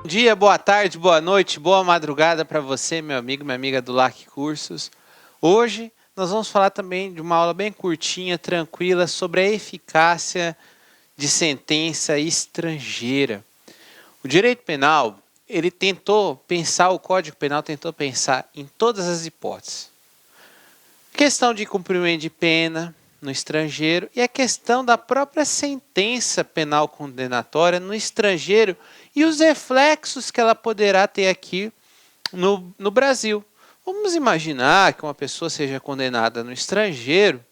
Bom dia, boa tarde, boa noite, boa madrugada para você, meu amigo, minha amiga do LAC Cursos. Hoje nós vamos falar também de uma aula bem curtinha, tranquila, sobre a eficácia de sentença estrangeira. O direito penal, ele tentou pensar, o Código Penal tentou pensar em todas as hipóteses. Questão de cumprimento de pena no estrangeiro e a questão da própria sentença penal condenatória no estrangeiro e os reflexos que ela poderá ter aqui no Brasil. Vamos imaginar que uma pessoa seja condenada no estrangeiro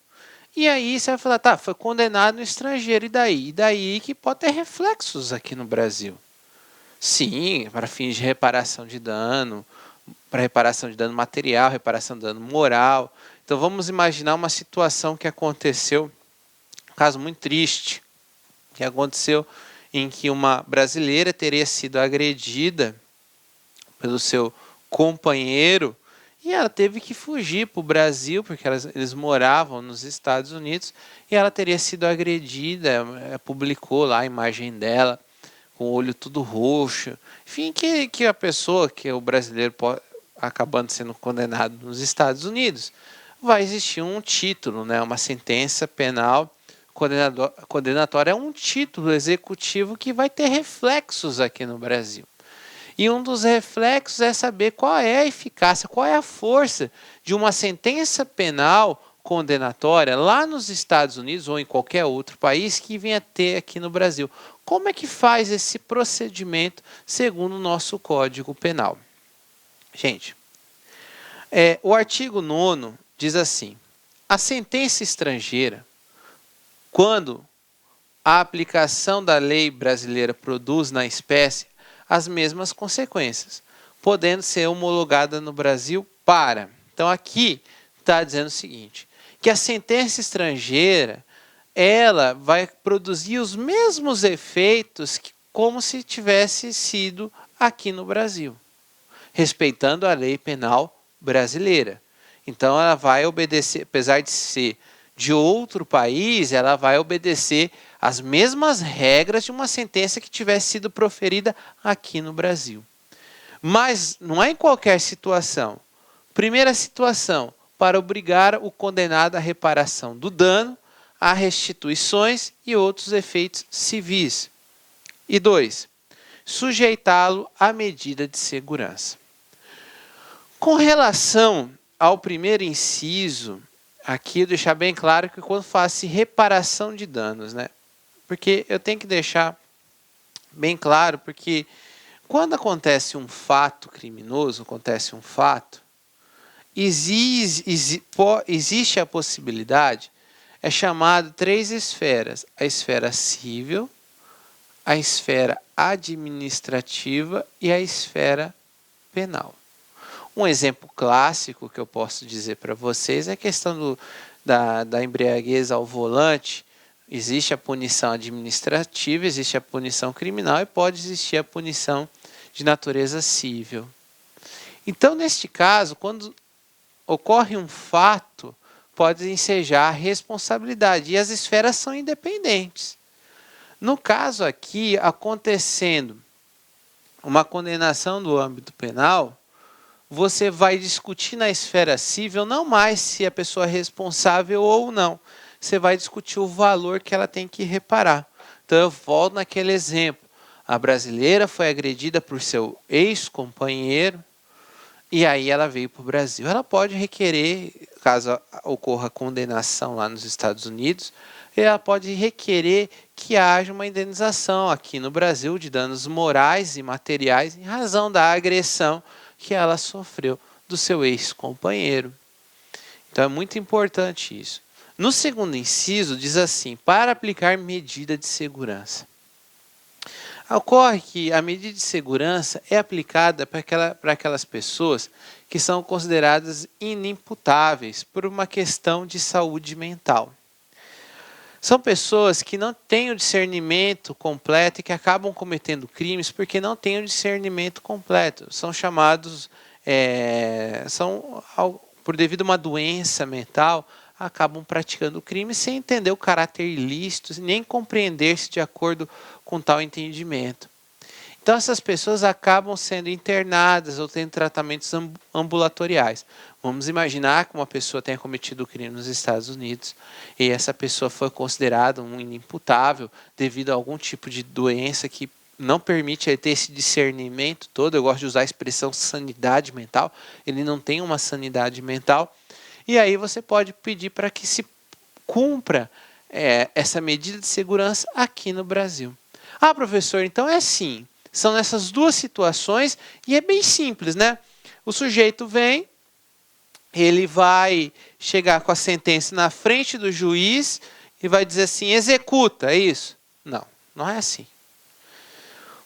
e aí você vai falar, tá, foi condenado no estrangeiro, e daí? E daí que pode ter reflexos aqui no Brasil. Sim, para fins de reparação de dano, para reparação de dano material, reparação de dano moral. Então vamos imaginar uma situação que aconteceu, um caso muito triste, que aconteceu em que uma brasileira teria sido agredida pelo seu companheiro e ela teve que fugir para o Brasil, porque eles moravam nos Estados Unidos, e ela teria sido agredida, publicou lá a imagem dela, com o olho tudo roxo. Enfim, que a pessoa, que o brasileiro acabando sendo condenado nos Estados Unidos, vai existir um título, né, uma sentença penal condenatória, é um título executivo que vai ter reflexos aqui no Brasil. E um dos reflexos é saber qual é a eficácia, qual é a força de uma sentença penal condenatória lá nos Estados Unidos ou em qualquer outro país que venha ter aqui no Brasil. Como é que faz esse procedimento segundo o nosso Código Penal? Gente, o artigo 9º diz assim: a sentença estrangeira, quando a aplicação da lei brasileira produz na espécie as mesmas consequências, podendo ser homologada no Brasil para... Então aqui está dizendo o seguinte, que a sentença estrangeira, ela vai produzir os mesmos efeitos como se tivesse sido aqui no Brasil, respeitando a lei penal brasileira. Então ela vai obedecer, apesar de ser de outro país, ela vai obedecer as mesmas regras de uma sentença que tivesse sido proferida aqui no Brasil. Mas não é em qualquer situação. Primeira situação, para obrigar o condenado à reparação do dano, a restituições e outros efeitos civis. E 2, sujeitá-lo à medida de segurança. Com relação ao primeiro inciso, aqui deixar bem claro que quando faz-se reparação de danos, né? Porque eu tenho que deixar bem claro, porque quando acontece um fato criminoso, acontece um fato, existe a possibilidade, é chamado 3 esferas: a esfera civil, a esfera administrativa e a esfera penal. Um exemplo clássico que eu posso dizer para vocês é a questão da embriaguez ao volante. Existe a punição administrativa, existe a punição criminal e pode existir a punição de natureza civil. Então, neste caso, quando ocorre um fato, pode ensejar a responsabilidade e as esferas são independentes. No caso aqui, acontecendo uma condenação do âmbito penal, você vai discutir na esfera civil não mais se a pessoa é responsável ou não. Você vai discutir o valor que ela tem que reparar. Então eu volto naquele exemplo. A brasileira foi agredida por seu ex-companheiro e aí ela veio para o Brasil. Ela pode requerer, caso ocorra condenação lá nos Estados Unidos, ela pode requerer que haja uma indenização aqui no Brasil de danos morais e materiais em razão da agressão que ela sofreu do seu ex-companheiro. Então é muito importante isso. No segundo inciso diz assim: para aplicar medida de segurança. Ocorre que a medida de segurança é aplicada para aquelas pessoas que são consideradas inimputáveis por uma questão de saúde mental. São pessoas que não têm o discernimento completo e que acabam cometendo crimes porque não têm o discernimento completo. São chamados, por devido a uma doença mental, acabam praticando crime sem entender o caráter ilícito, nem compreender-se de acordo com tal entendimento. Então, essas pessoas acabam sendo internadas ou tendo tratamentos ambulatoriais. Vamos imaginar que uma pessoa tenha cometido o crime nos Estados Unidos e essa pessoa foi considerada um inimputável devido a algum tipo de doença que não permite ele ter esse discernimento todo. Eu gosto de usar a expressão sanidade mental. Ele não tem uma sanidade mental. E aí você pode pedir para que se cumpra essa medida de segurança aqui no Brasil. Ah, professor, então é assim. São nessas duas situações e é bem simples, né? O sujeito vem, ele vai chegar com a sentença na frente do juiz e vai dizer assim, executa, é isso? Não, não é assim.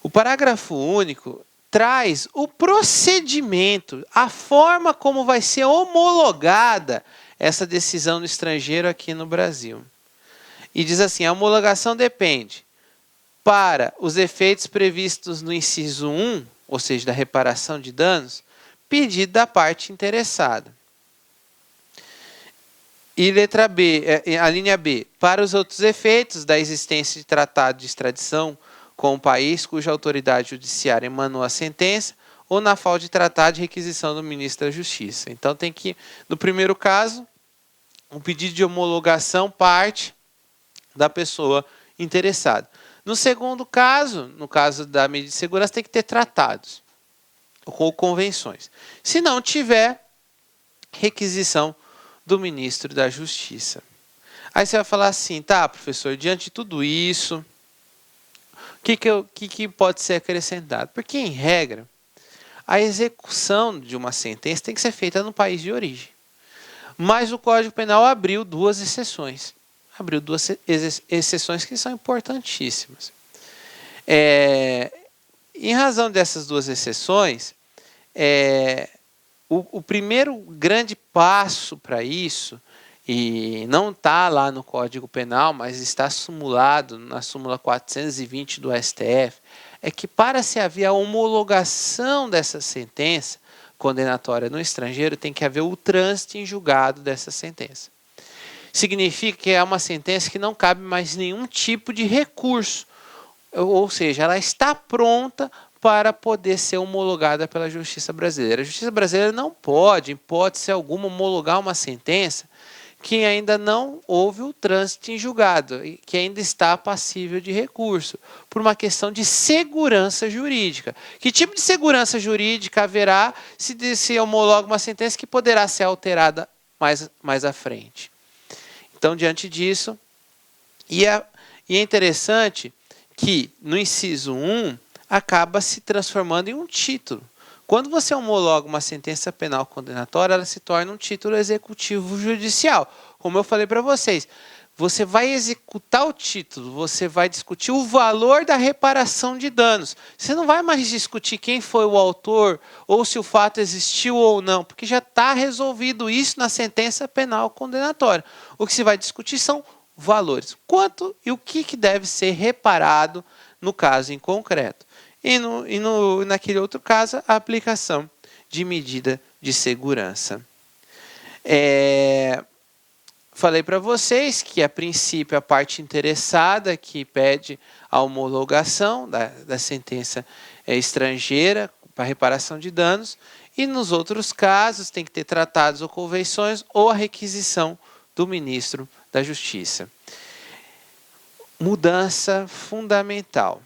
O parágrafo único traz o procedimento, a forma como vai ser homologada essa decisão do estrangeiro aqui no Brasil. E diz assim, a homologação depende para os efeitos previstos no inciso 1, ou seja, da reparação de danos, pedido da parte interessada. E letra B, a linha B, para os outros efeitos da existência de tratado de extradição com o país cuja autoridade judiciária emanou a sentença, ou na falta de tratado de requisição do ministro da Justiça. Então tem que, no primeiro caso, o pedido de homologação parte da pessoa interessada. No segundo caso, no caso da medida de segurança, tem que ter tratados ou convenções. Se não tiver, requisição do ministro da Justiça. Aí você vai falar assim, tá, professor, diante de tudo isso, o que pode ser acrescentado? Porque, em regra, a execução de uma sentença tem que ser feita no país de origem. Mas o Código Penal abriu duas exceções. Abriu duas exceções que são importantíssimas. Em razão dessas duas exceções, o primeiro grande passo para isso, e não está lá no Código Penal, mas está sumulado na súmula 420 do STF, é que para se haver a homologação dessa sentença condenatória no estrangeiro, tem que haver o trânsito em julgado dessa sentença. Significa que é uma sentença que não cabe mais nenhum tipo de recurso, ou seja, ela está pronta para poder ser homologada pela Justiça Brasileira. A Justiça Brasileira não pode, em hipótese alguma, homologar uma sentença que ainda não houve o trânsito em julgado, que ainda está passível de recurso, por uma questão de segurança jurídica. Que tipo de segurança jurídica haverá se homologa uma sentença que poderá ser alterada mais à frente? Então, diante disso, e é interessante que no inciso 1 acaba se transformando em um título. Quando você homologa uma sentença penal condenatória, ela se torna um título executivo judicial. Como eu falei para vocês, você vai executar o título, você vai discutir o valor da reparação de danos. Você não vai mais discutir quem foi o autor ou se o fato existiu ou não, porque já está resolvido isso na sentença penal condenatória. O que se vai discutir são valores. Quanto e o que deve ser reparado no caso em concreto. E naquele outro caso, a aplicação de medida de segurança. Falei para vocês que, a princípio, a parte interessada que pede a homologação da sentença estrangeira para reparação de danos, e nos outros casos tem que ter tratados ou convenções ou a requisição do ministro da Justiça. Mudança fundamental.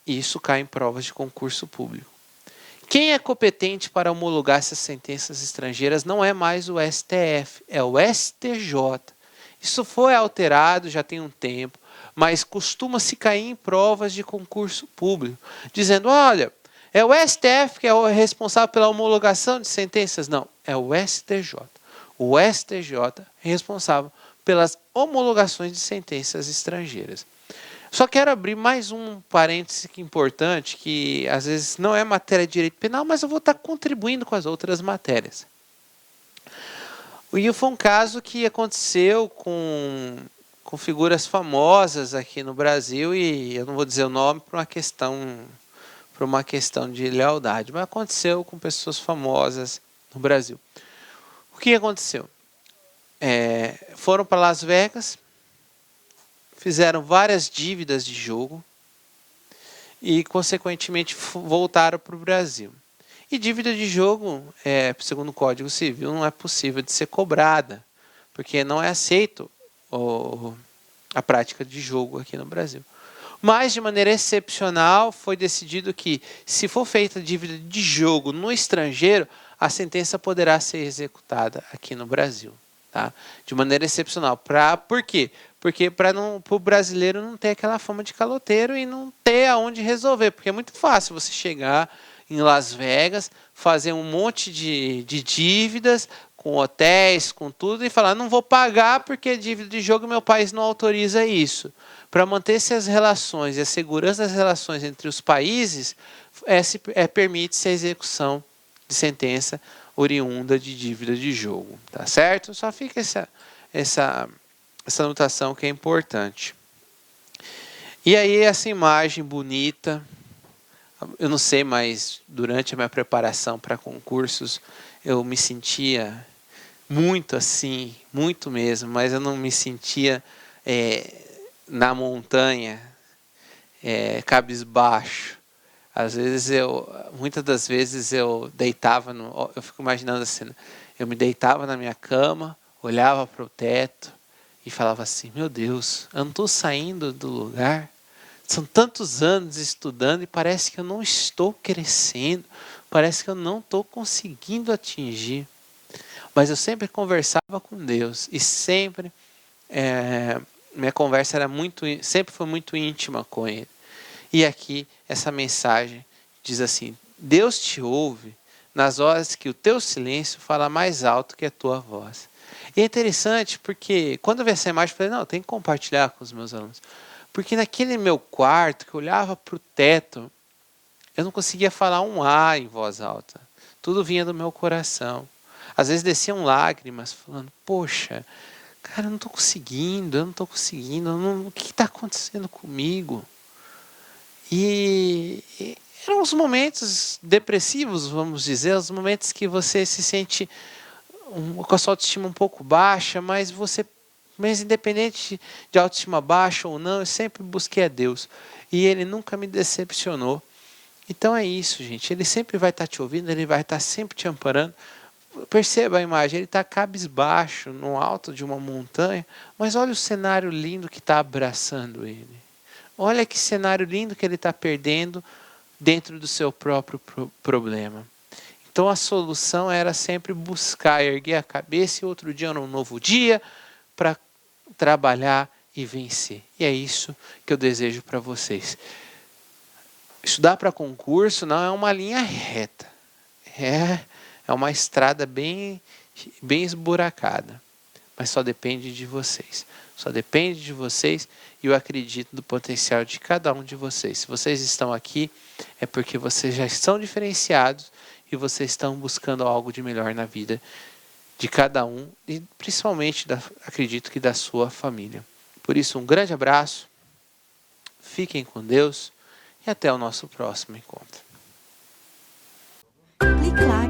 Isso cai em provas de concurso público. Quem é competente para homologar essas sentenças estrangeiras não é mais o STF, é o STJ. Isso foi alterado já tem um tempo, mas costuma-se cair em provas de concurso público, dizendo, olha, é o STF que é o responsável pela homologação de sentenças. Não, é o STJ. O STJ é responsável pelas homologações de sentenças estrangeiras. Só quero abrir mais um parêntese importante, que às vezes não é matéria de direito penal, mas eu vou estar contribuindo com as outras matérias. E foi um caso que aconteceu com figuras famosas aqui no Brasil, e eu não vou dizer o nome por uma questão de lealdade, mas aconteceu com pessoas famosas no Brasil. O que aconteceu? Foram para Las Vegas, fizeram várias dívidas de jogo e, consequentemente, voltaram para o Brasil. E dívida de jogo, segundo o Código Civil, não é possível de ser cobrada, porque não é aceito a prática de jogo aqui no Brasil. Mas, de maneira excepcional, foi decidido que, se for feita dívida de jogo no estrangeiro, a sentença poderá ser executada aqui no Brasil. Tá? De maneira excepcional. Por quê? Porque para o brasileiro não ter aquela fama de caloteiro e não ter aonde resolver. Porque é muito fácil você chegar em Las Vegas, fazer um monte de dívidas, com hotéis, com tudo, e falar, não vou pagar porque é dívida de jogo e meu país não autoriza isso. Para manter-se as relações e a segurança das relações entre os países, permite-se a execução de sentença oriunda de dívida de jogo. Tá certo? Só fica essa anotação que é importante. E aí essa imagem bonita, eu não sei, mas durante a minha preparação para concursos, eu me sentia muito assim, muito mesmo, mas eu não me sentia na montanha, cabisbaixo. Muitas das vezes eu deitava, eu fico imaginando a cena, eu me deitava na minha cama, olhava para o teto e falava assim, meu Deus, eu não estou saindo do lugar, são tantos anos estudando e parece que eu não estou crescendo, parece que eu não estou conseguindo atingir. Mas eu sempre conversava com Deus e sempre minha conversa sempre foi muito íntima com Ele. E aqui essa mensagem diz assim, Deus te ouve nas horas que o teu silêncio fala mais alto que a tua voz. E é interessante porque quando eu vi essa imagem, eu falei, não, eu tenho que compartilhar com os meus alunos. Porque naquele meu quarto, que eu olhava para o teto, eu não conseguia falar um A em voz alta. Tudo vinha do meu coração. Às vezes desciam lágrimas, falando, poxa, cara, eu não estou conseguindo, o que está acontecendo comigo? E eram os momentos depressivos, vamos dizer, os momentos que você se sente com a sua autoestima um pouco baixa, mas independente de autoestima baixa ou não, eu sempre busquei a Deus. E Ele nunca me decepcionou. Então é isso, gente. Ele sempre vai estar te ouvindo, Ele vai estar sempre te amparando. Perceba a imagem, ele está cabisbaixo, no alto de uma montanha, mas olha o cenário lindo que está abraçando ele. Olha que cenário lindo que ele está perdendo dentro do seu próprio problema. Então a solução era sempre buscar, erguer a cabeça e outro dia era um novo dia para trabalhar e vencer. E é isso que eu desejo para vocês. Estudar para concurso não é uma linha reta. É uma estrada bem esburacada. Mas só depende de vocês. Só depende de vocês e eu acredito no potencial de cada um de vocês. Se vocês estão aqui, é porque vocês já estão diferenciados e vocês estão buscando algo de melhor na vida de cada um e principalmente, acredito que da sua família. Por isso, um grande abraço, fiquem com Deus e até o nosso próximo encontro. Clique lá